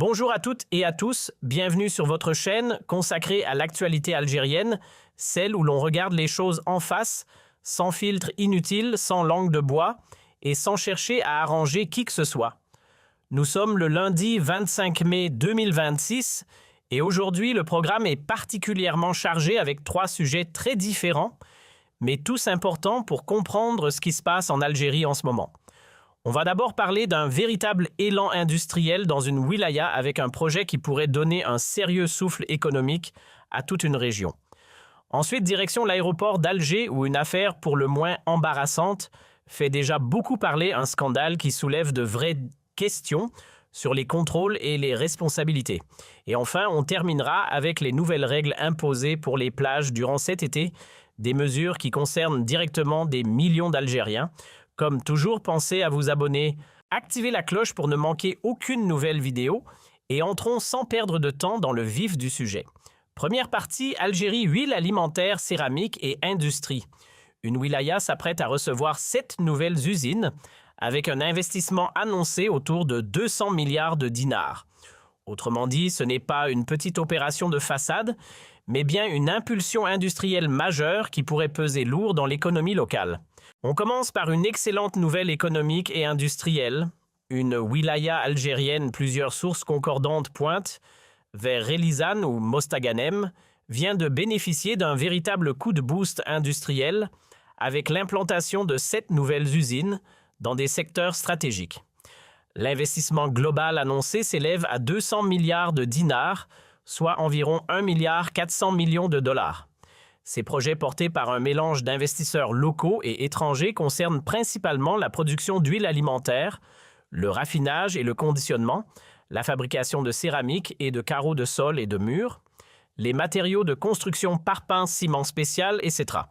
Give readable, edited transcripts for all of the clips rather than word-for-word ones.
Bonjour à toutes et à tous, bienvenue sur votre chaîne consacrée à l'actualité algérienne, celle où l'on regarde les choses en face, sans filtre inutile, sans langue de bois et sans chercher à arranger qui que ce soit. Nous sommes le lundi 25 mai 2026 et aujourd'hui le programme est particulièrement chargé avec 3 sujets très différents, mais tous importants pour comprendre ce qui se passe en Algérie en ce moment. On va d'abord parler d'un véritable élan industriel dans une wilaya avec un projet qui pourrait donner un sérieux souffle économique à toute une région. Ensuite, direction l'aéroport d'Alger où une affaire pour le moins embarrassante fait déjà beaucoup parler, un scandale qui soulève de vraies questions sur les contrôles et les responsabilités. Et enfin, on terminera avec les nouvelles règles imposées pour les plages durant cet été, des mesures qui concernent directement des millions d'Algériens. Comme toujours, pensez à vous abonner, activez la cloche pour ne manquer aucune nouvelle vidéo et entrons sans perdre de temps dans le vif du sujet. Première partie, Algérie, huile alimentaire, céramique et industrie. Une wilaya s'apprête à recevoir 7 nouvelles usines avec un investissement annoncé autour de 200 milliards de dinars. Autrement dit, ce n'est pas une petite opération de façade, mais bien une impulsion industrielle majeure qui pourrait peser lourd dans l'économie locale. On commence par une excellente nouvelle économique et industrielle. Une wilaya algérienne, plusieurs sources concordantes pointent vers Relizane ou Mostaganem, vient de bénéficier d'un véritable coup de boost industriel avec l'implantation de 7 nouvelles usines dans des secteurs stratégiques. L'investissement global annoncé s'élève à 200 milliards de dinars, soit environ 1,4 milliard de dollars. Ces projets portés par un mélange d'investisseurs locaux et étrangers concernent principalement la production d'huile alimentaire, le raffinage et le conditionnement, la fabrication de céramique et de carreaux de sol et de murs, les matériaux de construction parpaing, ciment spécial, etc.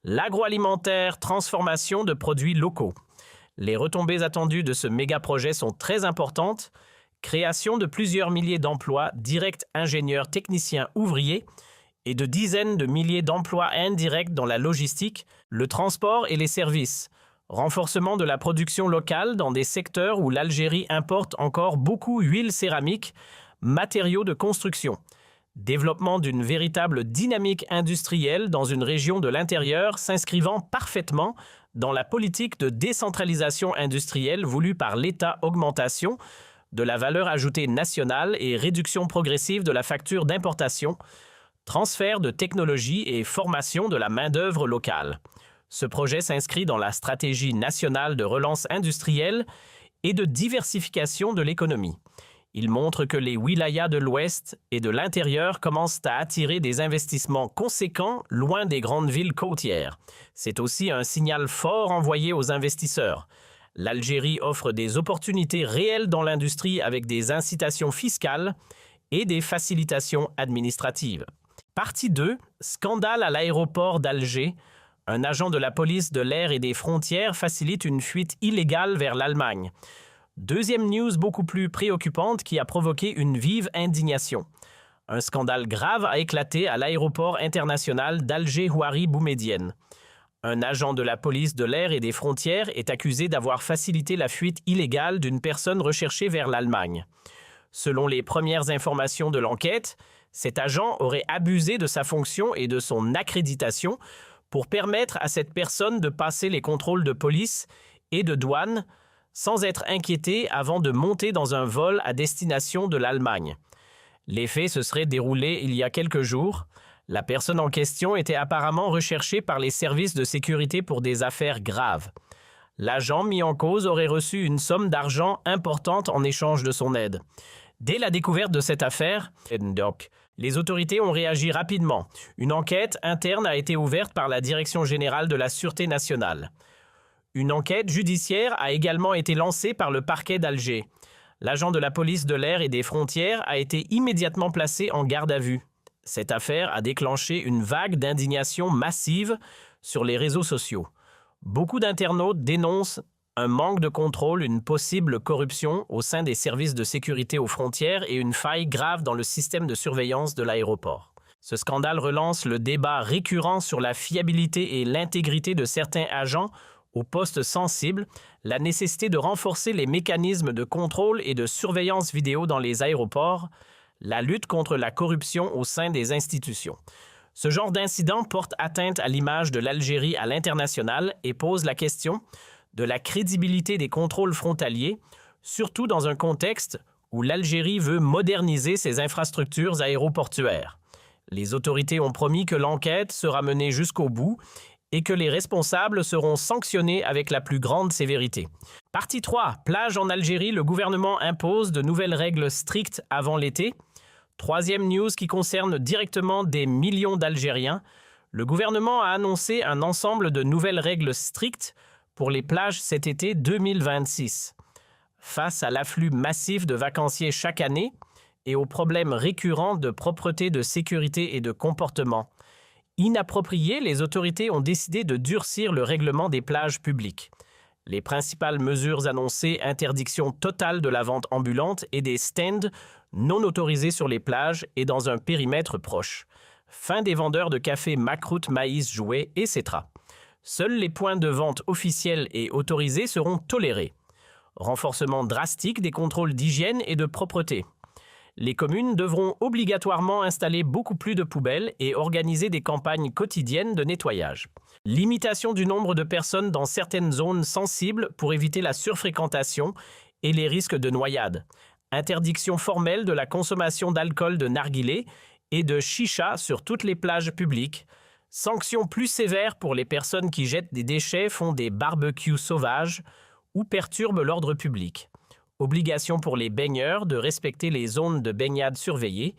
L'agroalimentaire, transformation de produits locaux. Les retombées attendues de ce méga-projet sont très importantes. Création de plusieurs milliers d'emplois directs, ingénieurs, techniciens, ouvriers et de dizaines de milliers d'emplois indirects dans la logistique, le transport et les services. Renforcement de la production locale dans des secteurs où l'Algérie importe encore beaucoup huile céramique, matériaux de construction. Développement d'une véritable dynamique industrielle dans une région de l'intérieur s'inscrivant parfaitement dans la politique de décentralisation industrielle voulue par l'État, augmentation de la valeur ajoutée nationale et réduction progressive de la facture d'importation, transfert de technologie et formation de la main-d'œuvre locale. Ce projet s'inscrit dans la stratégie nationale de relance industrielle et de diversification de l'économie. Il montre que les wilayas de l'Ouest et de l'intérieur commencent à attirer des investissements conséquents loin des grandes villes côtières. C'est aussi un signal fort envoyé aux investisseurs. L'Algérie offre des opportunités réelles dans l'industrie avec des incitations fiscales et des facilitations administratives. Partie 2. Scandale à l'aéroport d'Alger. Un agent de la police de l'air et des frontières facilite une fuite illégale vers l'Allemagne. Deuxième news beaucoup plus préoccupante qui a provoqué une vive indignation. Un scandale grave a éclaté à l'aéroport international d'Alger-Houari Boumedienne. Un agent de la police de l'air et des frontières est accusé d'avoir facilité la fuite illégale d'une personne recherchée vers l'Allemagne. Selon les premières informations de l'enquête, cet agent aurait abusé de sa fonction et de son accréditation pour permettre à cette personne de passer les contrôles de police et de douane sans être inquiété avant de monter dans un vol à destination de l'Allemagne. Les faits se seraient déroulés il y a quelques jours. La personne en question était apparemment recherchée par les services de sécurité pour des affaires graves. L'agent mis en cause aurait reçu une somme d'argent importante en échange de son aide. Dès la découverte de cette affaire, les autorités ont réagi rapidement. Une enquête interne a été ouverte par la Direction générale de la Sûreté nationale. Une enquête judiciaire a également été lancée par le parquet d'Alger. L'agent de la police de l'air et des frontières a été immédiatement placé en garde à vue. Cette affaire a déclenché une vague d'indignation massive sur les réseaux sociaux. Beaucoup d'internautes dénoncent un manque de contrôle, une possible corruption au sein des services de sécurité aux frontières et une faille grave dans le système de surveillance de l'aéroport. Ce scandale relance le débat récurrent sur la fiabilité et l'intégrité de certains agents Aux postes sensibles, la nécessité de renforcer les mécanismes de contrôle et de surveillance vidéo dans les aéroports, la lutte contre la corruption au sein des institutions. Ce genre d'incident porte atteinte à l'image de l'Algérie à l'international et pose la question de la crédibilité des contrôles frontaliers, surtout dans un contexte où l'Algérie veut moderniser ses infrastructures aéroportuaires. Les autorités ont promis que l'enquête sera menée jusqu'au bout et que les responsables seront sanctionnés avec la plus grande sévérité. Partie 3. Plage en Algérie, le gouvernement impose de nouvelles règles strictes avant l'été. Troisième news qui concerne directement des millions d'Algériens. Le gouvernement a annoncé un ensemble de nouvelles règles strictes pour les plages cet été 2026. Face à l'afflux massif de vacanciers chaque année et aux problèmes récurrents de propreté, de sécurité et de comportement inappropriés, les autorités ont décidé de durcir le règlement des plages publiques. Les principales mesures annoncées: interdiction totale de la vente ambulante et des stands non autorisés sur les plages et dans un périmètre proche. Fin des vendeurs de café, macroute, maïs, jouets, etc. Seuls les points de vente officiels et autorisés seront tolérés. Renforcement drastique des contrôles d'hygiène et de propreté. Les communes devront obligatoirement installer beaucoup plus de poubelles et organiser des campagnes quotidiennes de nettoyage. Limitation du nombre de personnes dans certaines zones sensibles pour éviter la surfréquentation et les risques de noyade. Interdiction formelle de la consommation d'alcool de narguilé et de chicha sur toutes les plages publiques. Sanctions plus sévères pour les personnes qui jettent des déchets, font des barbecues sauvages ou perturbent l'ordre public. Obligation pour les baigneurs de respecter les zones de baignade surveillées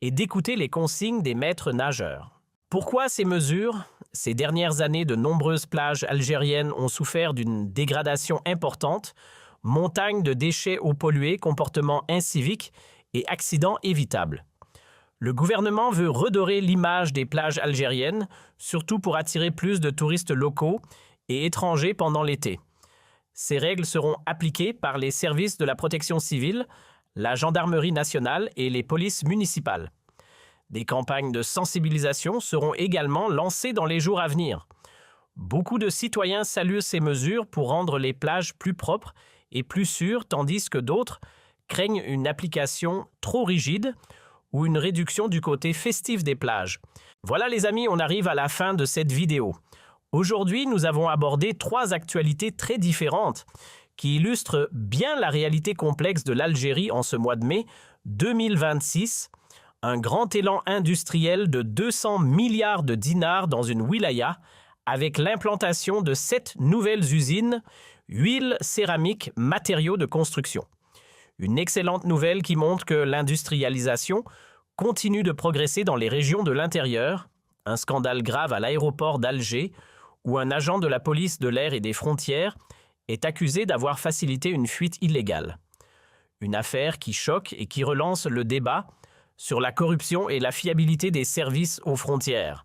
et d'écouter les consignes des maîtres nageurs. Pourquoi ces mesures? Ces dernières années, de nombreuses plages algériennes ont souffert d'une dégradation importante, montagnes de déchets eau polluée, comportements inciviques et accidents évitables. Le gouvernement veut redorer l'image des plages algériennes, surtout pour attirer plus de touristes locaux et étrangers pendant l'été. Ces règles seront appliquées par les services de la protection civile, la gendarmerie nationale et les polices municipales. Des campagnes de sensibilisation seront également lancées dans les jours à venir. Beaucoup de citoyens saluent ces mesures pour rendre les plages plus propres et plus sûres, tandis que d'autres craignent une application trop rigide ou une réduction du côté festif des plages. Voilà les amis, on arrive à la fin de cette vidéo. Aujourd'hui, nous avons abordé 3 actualités très différentes qui illustrent bien la réalité complexe de l'Algérie en ce mois de mai 2026. Un grand élan industriel de 200 milliards de dinars dans une wilaya avec l'implantation de 7 nouvelles usines, huile, céramique, matériaux de construction. Une excellente nouvelle qui montre que l'industrialisation continue de progresser dans les régions de l'intérieur. Un scandale grave à l'aéroport d'Alger, où un agent de la police de l'air et des frontières est accusé d'avoir facilité une fuite illégale. Une affaire qui choque et qui relance le débat sur la corruption et la fiabilité des services aux frontières.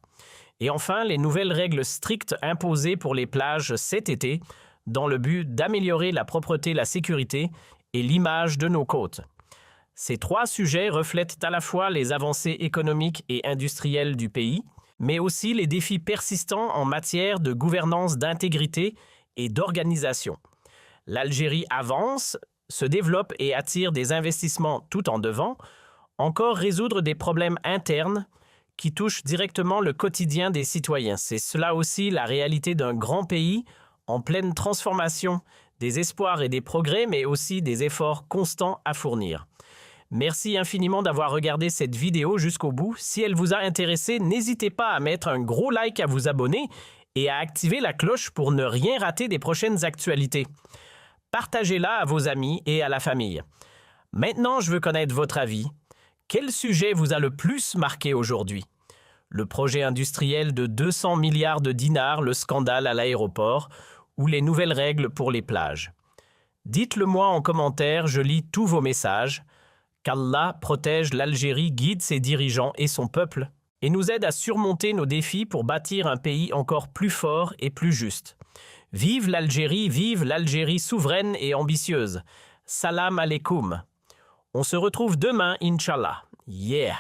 Et enfin, les nouvelles règles strictes imposées pour les plages cet été, dans le but d'améliorer la propreté, la sécurité et l'image de nos côtes. Ces 3 sujets reflètent à la fois les avancées économiques et industrielles du pays, mais aussi les défis persistants en matière de gouvernance, d'intégrité et d'organisation. L'Algérie avance, se développe et attire des investissements tout en devant, encore résoudre des problèmes internes qui touchent directement le quotidien des citoyens. C'est cela aussi la réalité d'un grand pays en pleine transformation, des espoirs et des progrès, mais aussi des efforts constants à fournir. Merci infiniment d'avoir regardé cette vidéo jusqu'au bout. Si elle vous a intéressé, n'hésitez pas à mettre un gros like, à vous abonner et à activer la cloche pour ne rien rater des prochaines actualités. Partagez-la à vos amis et à la famille. Maintenant, je veux connaître votre avis. Quel sujet vous a le plus marqué aujourd'hui? Le projet industriel de 200 milliards de dinars, le scandale à l'aéroport ou les nouvelles règles pour les plages? Dites-le moi en commentaire, je lis tous vos messages. Qu'Allah protège l'Algérie, guide ses dirigeants et son peuple, et nous aide à surmonter nos défis pour bâtir un pays encore plus fort et plus juste. Vive l'Algérie souveraine et ambitieuse. Salam alaikum. On se retrouve demain, Inch'Allah. Yeah!